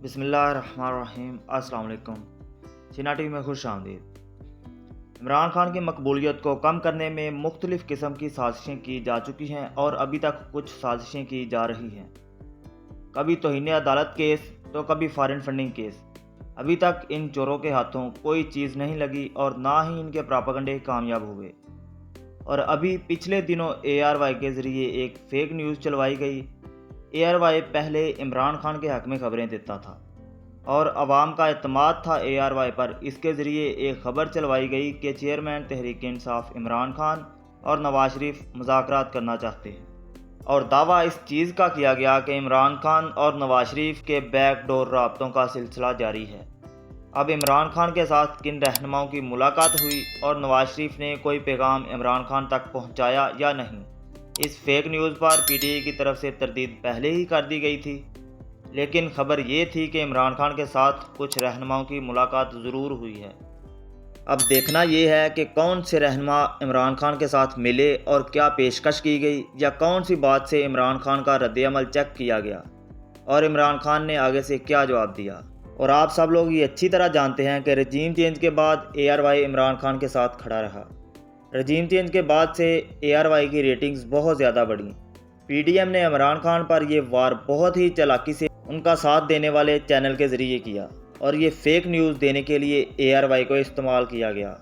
बिस्मिल्लाहिर्रहमानिर्रहीम। अस्सलाम वालेकुम। चीना टीवी में खुश आमदीद। इमरान खान की मकबूलियत को कम करने में मुख्तलिफ़ किस्म की साजिशें की जा चुकी हैं और अभी तक कुछ साजिशें की जा रही हैं। कभी तौहीन अदालत केस तो कभी फॉरेन फंडिंग केस। अभी तक इन चोरों के हाथों कोई चीज़ नहीं लगी और ना ही इनके प्रोपेगेंडे कामयाब हुए। और अभी पिछले दिनों ARY के ज़रिए एक फेक न्यूज़ चलवाई गई। ARY पहले इमरान खान के हक़ में खबरें देता था और अवाम का एतमाद था ARY पर। इसके ज़रिए एक ख़बर चलवाई गई कि चेयरमैन तहरीक इंसाफ इमरान खान और नवाज शरीफ मुज़ाकरात करना चाहते हैं, और दावा इस चीज़ का किया गया कि इमरान खान और नवाज शरीफ के बैकडोर राब्तों का सिलसिला जारी है। अब इमरान खान के साथ किन रहनुमाओं की मुलाकात हुई और नवाज शरीफ ने कोई पैगाम इमरान खान तक पहुंचाया या नहीं, इस फेक न्यूज़ पर PTI की तरफ से तरदीद पहले ही कर दी गई थी। लेकिन खबर ये थी कि इमरान खान के साथ कुछ रहनुमाओं की मुलाकात ज़रूर हुई है। अब देखना ये है कि कौन से रहनुमा इमरान खान के साथ मिले और क्या पेशकश की गई, या कौन सी बात से इमरान खान का रद्द-ए-अमल चेक किया गया और इमरान खान ने आगे से क्या जवाब दिया। और आप सब लोग ये अच्छी तरह जानते हैं कि रजीम चेंज के बाद ARY इमरान खान के साथ खड़ा रहा। रजीम चेंज के बाद से ARY की रेटिंग्स बहुत ज़्यादा बढ़ी। PDM ने इमरान खान पर यह वार बहुत ही चालाकी से उनका साथ देने वाले चैनल के ज़रिए किया और ये फेक न्यूज़ देने के लिए ARY को इस्तेमाल किया गया।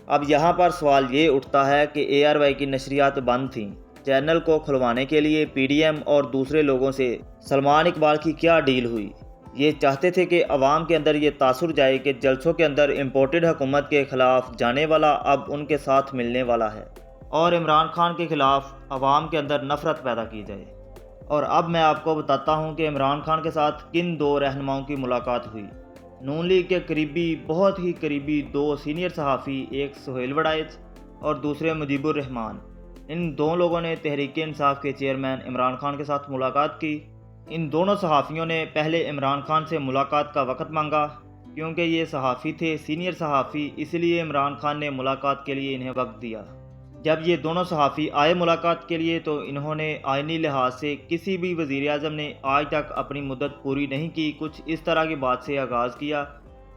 अब यहाँ पर सवाल ये उठता है कि ARY की नशरियात बंद थीं। चैनल को खुलवाने के लिए PDM और दूसरे लोगों से सलमान इकबाल की क्या डील हुई। ये चाहते थे कि अवाम के अंदर ये तासुर जाए कि जलसों के अंदर इम्पोर्टेड हुकूमत के ख़िलाफ़ जाने वाला अब उनके साथ मिलने वाला है और इमरान खान के ख़िलाफ़ अवाम के अंदर नफ़रत पैदा की जाए। और अब मैं आपको बताता हूँ कि इमरान खान के साथ किन दो रहनुमाओं की मुलाकात हुई। नून लीग के करीबी, बहुत ही करीबी दो सीनियर सहाफ़ी, एक सुहेल वड़ाइच और दूसरे मुजीबुर रहमान, इन दो लोगों ने तहरीक इंसाफ के चेयरमैन इमरान खान के साथ मुलाकात की। इन दोनों सहाफ़ियों ने पहले इमरान खान से मुलाकात का वक़्त मांगा। क्योंकि ये सहाफ़ी थे, सीनियर सहाफ़ी, इसलिए इमरान खान ने मुलाकात के लिए इन्हें वक्त दिया। जब ये दोनों सहाफ़ी आए मुलाकात के लिए तो इन्होंने आइनी लिहाज से किसी भी वज़ीर-ए-आज़म ने आज तक अपनी मुद्दत पूरी नहीं की, कुछ इस तरह की बात से आगाज़ किया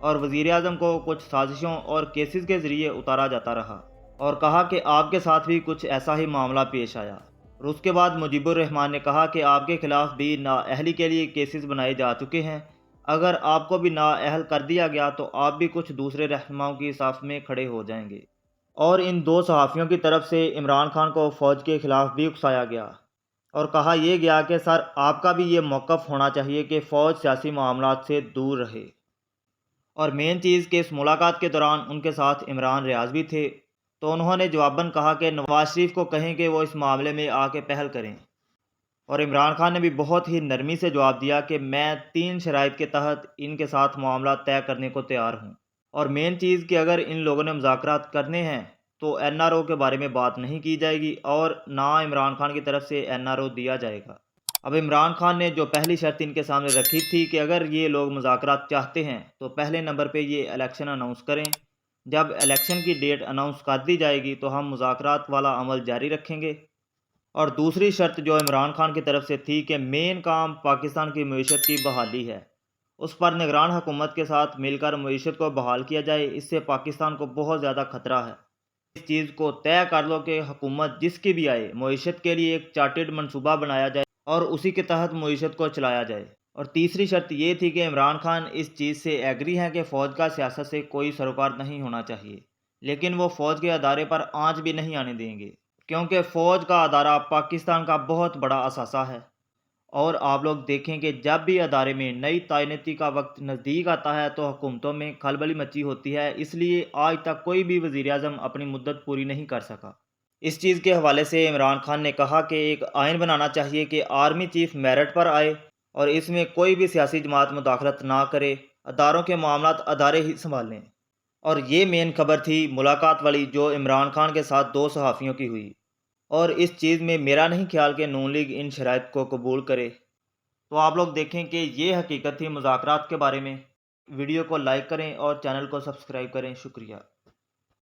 और वज़ीर-ए-आज़म को कुछ साजिशों और केसेस के ज़रिए उतारा जाता रहा और कहा कि आपके साथ भी कुछ ऐसा ही मामला पेश आया। और उसके बाद मुजीबुर रहमान ने कहा कि आपके ख़िलाफ़ भी नाअहली के लिए केसेस बनाए जा चुके हैं, अगर आपको भी नाअहल कर दिया गया तो आप भी कुछ दूसरे रहनुमाओं की साफ़ में खड़े हो जाएंगे। और इन दो सहाफ़ियों की तरफ से इमरान खान को फ़ौज के ख़िलाफ़ भी उकसाया गया और कहा यह गया कि सर, आपका भी ये मौक़िफ़ होना चाहिए कि फ़ौज सियासी मामलात से दूर रहे। और मेन चीज़ कि इस मुलाकात के दौरान उनके साथ इमरान रियाज़ भी थे, तो उन्होंने जवाबन कहा कि नवाज शरीफ को कहें कि वो इस मामले में आके पहल करें। और इमरान खान ने भी बहुत ही नरमी से जवाब दिया कि मैं 3 शराइत के तहत इनके साथ मामला तय करने को तैयार हूँ। और मेन चीज़ कि अगर इन लोगों ने मुज़ाकरात करने हैं तो NRO के बारे में बात नहीं की जाएगी और ना इमरान खान की तरफ से NRO दिया जाएगा। अब इमरान खान ने जो पहली शर्त इनके सामने रखी थी कि अगर ये लोग मुज़ाकरात चाहते हैं तो पहले नंबर पे ये इलेक्शन अनाउंस करें। जब इलेक्शन की डेट अनाउंस कर दी जाएगी तो हम मुज़ाकरात वाला अमल जारी रखेंगे। और दूसरी शर्त जो इमरान खान की तरफ से थी कि मेन काम पाकिस्तान की मईशत की बहाली है, उस पर निगरान हुकूमत के साथ मिलकर मईशत को बहाल किया जाए। इससे पाकिस्तान को बहुत ज़्यादा ख़तरा है। इस चीज़ को तय कर लो कि हुकूमत जिसकी भी आए, मईशत के लिए एक चार्टेड मनसूबा बनाया जाए और उसी के तहत मईशत को चलाया जाए। और तीसरी शर्त ये थी कि इमरान खान इस चीज़ से एग्री हैं कि फ़ौज का सियासत से कोई सरोकार नहीं होना चाहिए, लेकिन वो फ़ौज के अदारे पर आँच भी नहीं आने देंगे, क्योंकि फ़ौज का अदारा पाकिस्तान का बहुत बड़ा असासा है। और आप लोग देखें कि जब भी अदारे में नई तैनाती का वक्त नज़दीक आता है तो हुकूमतों में खलबली मची होती है। इसलिए आज तक कोई भी वज़ीर-ए-आज़म अपनी मुद्दत पूरी नहीं कर सका। इस चीज़ के हवाले से इमरान खान ने कहा कि एक आइन बनाना चाहिए कि आर्मी चीफ मेरिट पर आए और इसमें कोई भी सियासी जमात मुदाखलत ना करे, अदारों के मामलात अदारे ही संभालें। और ये मेन खबर थी मुलाकात वाली जो इमरान खान के साथ दो सहाफ़ियों की हुई। और इस चीज़ में मेरा नहीं ख्याल कि नून लीग इन शराइत को कबूल करे। तो आप लोग देखें कि ये हकीकत थी मुज़ाकरात के बारे में। वीडियो को लाइक करें और चैनल को सब्सक्राइब करें। शुक्रिया।